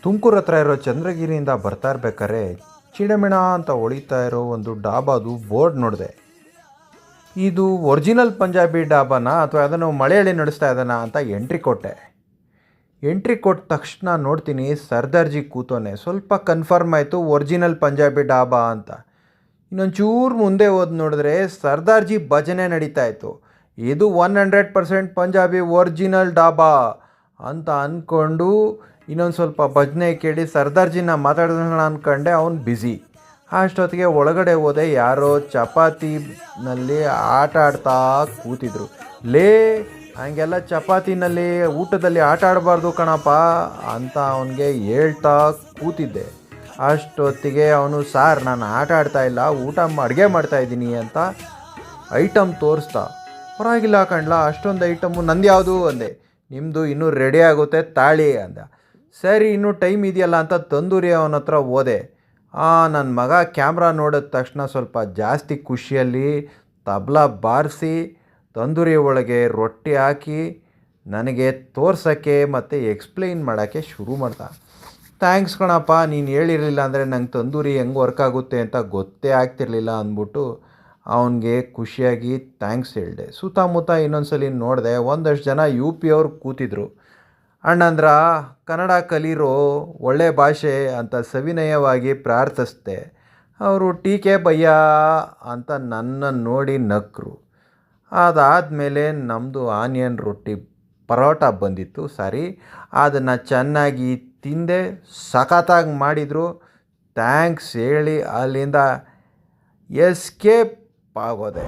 ತುಮಕೂರು ಹತ್ರ ಇರೋ ಚಂದ್ರಗಿರಿಯಿಂದ ಬರ್ತಾ ಇರ್ಬೇಕಾದ್ರೆ ಚಿಣಮಿಣ ಅಂತ ಹೊಳಿತಾ ಇರೋ ಒಂದು ಡಾಬಾದು ಬೋರ್ಡ್ ನೋಡಿದೆ. ಇದು ಒರಿಜಿನಲ್ ಪಂಜಾಬಿ ಡಾಬಾನ ಅಥವಾ ಅದನ್ನು ಮಲಯಾಳಿ ನಡೆಸ್ತಾ ಇದ್ದಾನ ಅಂತ ಎಂಟ್ರಿ ಕೊಟ್ಟೆ. ಎಂಟ್ರಿ ಕೊಟ್ಟ ತಕ್ಷಣ ನೋಡ್ತೀನಿ ಸರ್ದಾರ್ಜಿ ಕೂತೋನೆ. ಸ್ವಲ್ಪ ಕನ್ಫರ್ಮ್ ಆಯಿತು ಒರಿಜಿನಲ್ ಪಂಜಾಬಿ ಡಾಬಾ ಅಂತ. ಇನ್ನೊಂಚೂರು ಮುಂದೆ ಹೋದ್ ನೋಡಿದ್ರೆ ಸರ್ದಾರ್ಜಿ ಭಜನೆ ನಡೀತಾ ಇತ್ತು. ಇದು 100% ಪಂಜಾಬಿ ಒರಿಜಿನಲ್ ಡಾಬಾ ಅಂತ ಅಂದ್ಕೊಂಡು ಇನ್ನೊಂದು ಸ್ವಲ್ಪ ಭಜನೆ ಕೇಳಿ ಸರ್ದಾರ್ಜಿನ ಮಾತಾಡೋಣ ಅಂದ್ಕೊಂಡೆ. ಅವ್ನು ಬ್ಯುಸಿ. ಅಷ್ಟೊತ್ತಿಗೆ ಒಳಗಡೆ ಹೋದೆ. ಯಾರೋ ಚಪಾತಿನಲ್ಲಿ ಆಟ ಆಡ್ತಾ ಕೂತಿದ್ರು. ಲೇ, ಹಂಗೆಲ್ಲ ಚಪಾತಿನಲ್ಲಿ ಊಟದಲ್ಲಿ ಆಟ ಆಡಬಾರ್ದು ಕಣಪ್ಪ ಅಂತ ಅವನಿಗೆ ಹೇಳ್ತಾ ಕೂತಿದ್ದೆ. ಅಷ್ಟೊತ್ತಿಗೆ ಅವನು, ಸಾರ್ ನಾನು ಆಟ ಆಡ್ತಾ ಇಲ್ಲ, ಅಡುಗೆ ಮಾಡ್ತಾಯಿದ್ದೀನಿ ಅಂತ ಐಟಮ್ ತೋರಿಸ್ತಾ. ಪರವಾಗಿಲ್ಲ ಕಣ್ಲ, ಅಷ್ಟೊಂದು ಐಟಮು, ನಂದು ಯಾವುದು ಅಂದೆ. ನಿಮ್ಮದು ಇನ್ನೂ ರೆಡಿ ಆಗುತ್ತೆ ತಾಳಿ ಅಂದ. ಸರಿ, ಇನ್ನೂ ಟೈಮ್ ಇದೆಯಲ್ಲ ಅಂತ ತಂದೂರಿ ಅವನ ಹತ್ರ ಹೋದೆ. ನನ್ನ ಮಗ ಕ್ಯಾಮ್ರಾ ನೋಡಿದ ತಕ್ಷಣ ಸ್ವಲ್ಪ ಜಾಸ್ತಿ ಖುಷಿಯಲ್ಲಿ ತಬಲಾ ಬಾರಿಸಿ ತಂದೂರಿ ಒಳಗೆ ರೊಟ್ಟಿ ಹಾಕಿ ನನಗೆ ತೋರ್ಸೋಕ್ಕೆ ಮತ್ತು ಎಕ್ಸ್ಪ್ಲೈನ್ ಮಾಡೋಕ್ಕೆ ಶುರು ಮಾಡ್ದ. ಥ್ಯಾಂಕ್ಸ್ ಕಣಪ್ಪ, ನೀನು ಹೇಳಿರಲಿಲ್ಲ ಅಂದರೆ ನಂಗೆ ತಂದೂರಿ ಹೆಂಗೆ ವರ್ಕ್ ಆಗುತ್ತೆ ಅಂತ ಗೊತ್ತೇ ಆಗ್ತಿರ್ಲಿಲ್ಲ ಅಂದ್ಬಿಟ್ಟು ಅವನಿಗೆ ಖುಷಿಯಾಗಿ ಥ್ಯಾಂಕ್ಸ್ ಹೇಳಿದೆ. ಸುತ್ತಮುತ್ತ ಇನ್ನೊಂದ್ಸಲಿ ನೋಡಿದೆ, ಒಂದಷ್ಟು ಜನ UP ಅವ್ರು ಕೂತಿದ್ರು. ಅಣ್ಣಂದ್ರ ಕನ್ನಡ ಕಲೀರೋ, ಒಳ್ಳೆ ಭಾಷೆ ಅಂತ ಸವಿನಯವಾಗಿ ಪ್ರಾರ್ಥಿಸ್ದೆ. ಅವರು ಟೀಕೆ ಭಯ್ಯ ಅಂತ ನನ್ನನ್ನು ನೋಡಿ ನಕ್ಕರು. ಅದಾದಮೇಲೆ ನಮ್ಮದು ಆನಿಯನ್ ರೊಟ್ಟಿ ಪರೋಟ ಬಂದಿತ್ತು. ಅದನ್ನು ಚೆನ್ನಾಗಿ ತಿಂದೆ. ಸಖತ್ತಾಗಿ ಮಾಡಿದರು. ಥ್ಯಾಂಕ್ಸ್ ಹೇಳಿ ಅಲ್ಲಿಂದ ಎಸ್ಕೇಪ್ ಆಗೋದೆ.